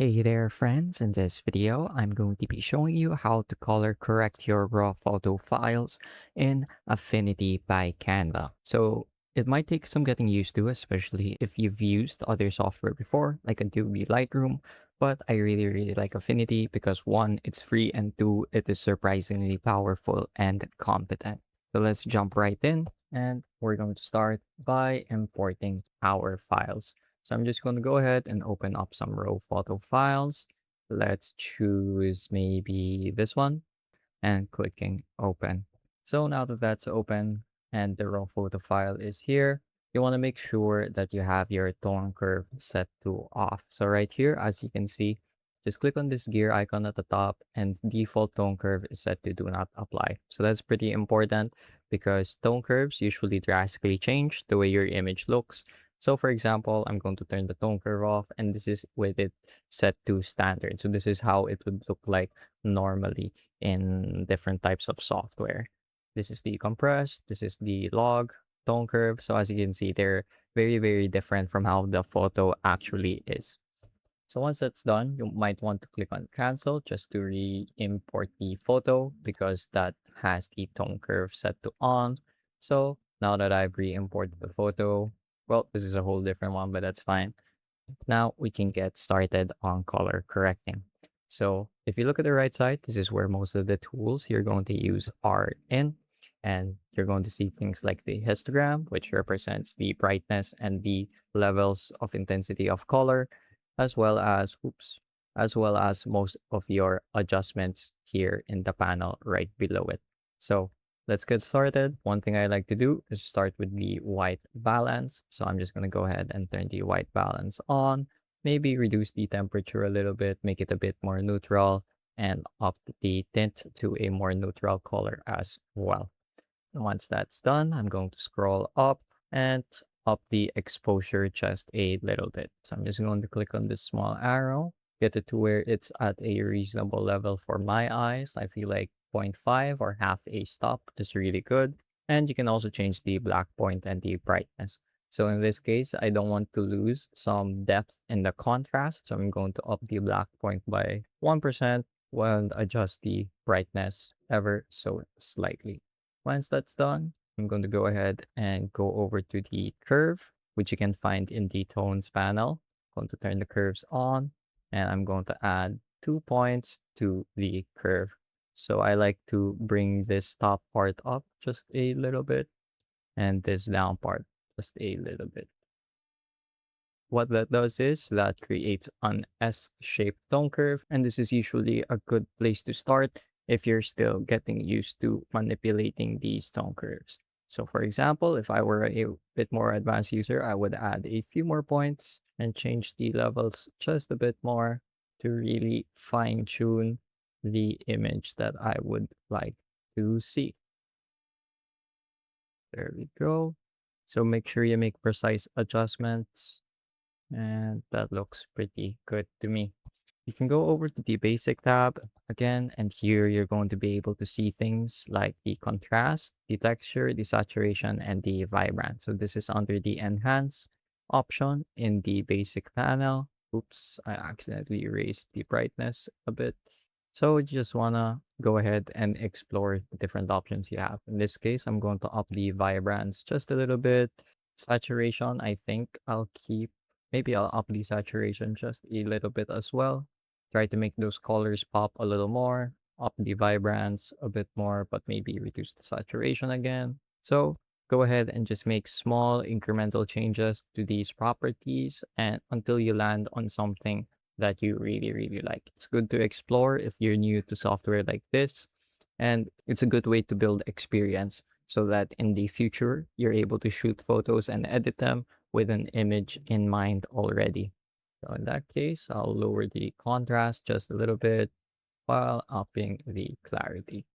Hey there friends, in this video I'm going to be showing you how to color correct your raw photo files in Affinity by Canva. So it might take some getting used to, especially if you've used other software before like Adobe Lightroom, but I really like Affinity because one, it's free, and two, it is surprisingly powerful and competent. So let's jump right in, and we're going to start by importing our files. So I'm just going to go ahead and open up some raw photo files. Let's choose maybe this one and clicking open. So now that that's open and the raw photo file is here, you want to make sure that you have your tone curve set to off. So right here, as you can see, just click on this gear icon at the top and default tone curve is set to do not apply. So that's pretty important because tone curves usually drastically change the way your image looks. So for example, I'm going to turn the tone curve off and this is with it set to standard. So this is how it would look like normally in different types of software. This is the compressed, this is the log, tone curve. So as you can see, they're very different from how the photo actually is. So once that's done, you might want to click on cancel just to re-import the photo because that has the tone curve set to on. So now that I've re-imported the photo, well, this is a whole different one, but that's fine. Now we can get started on color correcting. So if you look at the right side, this is where most of the tools you're going to use are in. And you're going to see things like the histogram, which represents the brightness and the levels of intensity of color, as well as, as well as most of your adjustments here in the panel right below it. So let's get started. One thing I like to do is start with the white balance. So I'm just going to go ahead and turn the white balance on, maybe reduce the temperature a little bit, make it a bit more neutral, and up the tint to a more neutral color as well. And once that's done, I'm going to scroll up and up the exposure just a little bit. So I'm just going to click on this small arrow, get it to where it's at a reasonable level for my eyes. I feel like 0.5 or half a stop is really good. And you can also change the black point and the brightness. So in this case, I don't want to lose some depth in the contrast. So I'm going to up the black point by 1% and adjust the brightness ever so slightly. Once that's done, I'm going to go ahead and go over to the curve, which you can find in the tones panel. I'm going to turn the curves on and I'm going to add 2 points to the curve. So I like to bring this top part up just a little bit and this down part just a little bit. What that does is that creates an S-shaped tone curve, and this is usually a good place to start if you're still getting used to manipulating these tone curves. So for example, if I were a bit more advanced user, I would add a few more points and change the levels just a bit more to really fine tune the image that I would like to see. There we go. So make sure you make precise adjustments, and that looks pretty good to me. You can go over to the basic tab again, and here you're going to be able to see things like the contrast, the texture, the saturation, and the vibrant. So this is under the enhance option in the basic panel. Oops, I accidentally raised the brightness a bit. So you just wanna go ahead and explore the different options you have. In this case, I'm going to up the vibrance just a little bit. Saturation, I think I'll keep. Maybe I'll up the saturation just a little bit as well. Try to make those colors pop a little more, up the vibrance a bit more, but maybe reduce the saturation again. So go ahead and just make small incremental changes to these properties and until you land on something that you really like. It's good to explore if you're new to software like this, and it's a good way to build experience so that in the future you're able to shoot photos and edit them with an image in mind already. So in that case, I'll lower the contrast just a little bit while upping the clarity.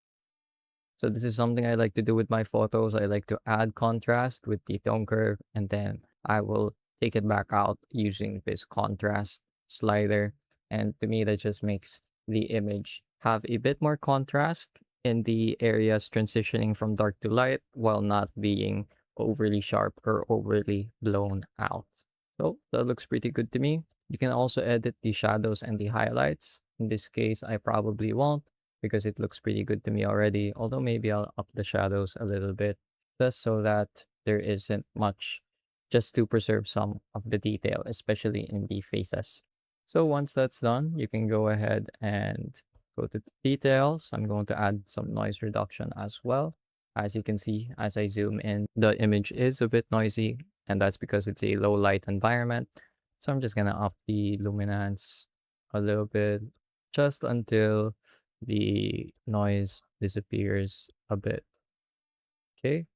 So this is something I like to do with my photos. I like to add contrast with the tone curve, and then I will take it back out using this contrast slider. And to me, that just makes the image have a bit more contrast in the areas transitioning from dark to light while not being overly sharp or overly blown out. So that looks pretty good to me. You can also edit the shadows and the highlights. In this case, I probably won't because it looks pretty good to me already. Although maybe I'll up the shadows a little bit just so that there isn't much, just to preserve some of the detail, especially in the faces. So once that's done, you can go ahead and go to details. I'm going to add some noise reduction as well. As you can see, as I zoom in, the image is a bit noisy, and that's because it's a low light environment. So I'm just gonna up the luminance a little bit just until the noise disappears a bit. Okay.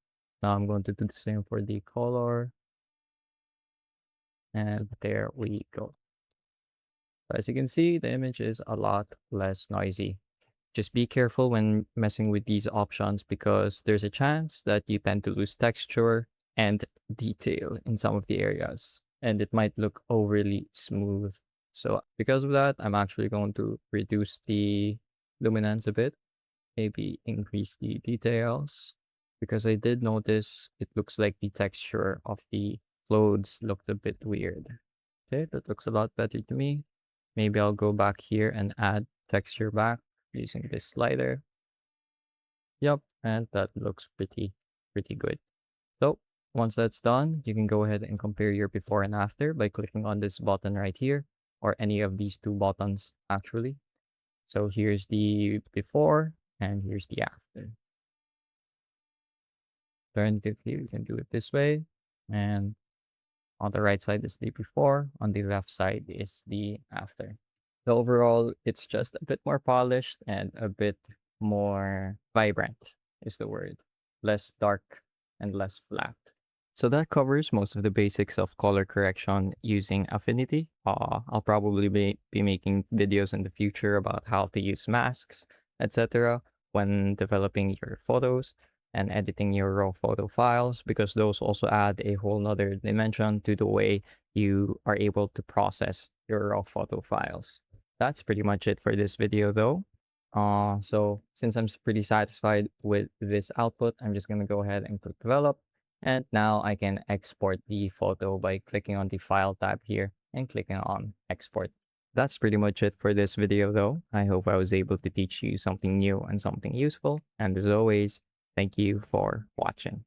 Now I'm going to do the same for the color, and there we go. As you can see, the image is a lot less noisy. Just be careful when messing with these options because there's a chance that you tend to lose texture and detail in some of the areas, and it might look overly smooth. So because of that, I'm actually going to reduce the luminance a bit, maybe increase the details, because I did notice it looks like the texture of the clothes looked a bit weird. Okay, that looks a lot better to me. Maybe I'll go back here and add texture back using this slider. Yep, and that looks pretty good. So once that's done, you can go ahead and compare your before and after by clicking on this button right here, or any of these two buttons actually. So here's the before and here's the after. Alternatively, we can do it this way. And on the right side is the before, on the left side is the after. So overall, it's just a bit more polished and a bit more vibrant is the word. Less dark and less flat. So that covers most of the basics of color correction using Affinity. I'll probably be making videos in the future about how to use masks, etc. when developing your photos and editing your raw photo files because those also add a whole nother dimension to the way you are able to process your raw photo files. That's pretty much it for this video though. So since I'm pretty satisfied with this output, I'm just gonna go ahead and click develop. And now I can export the photo by clicking on the file tab here and clicking on export. That's pretty much it for this video though. I hope I was able to teach you something new and something useful. And as always, thank you for watching.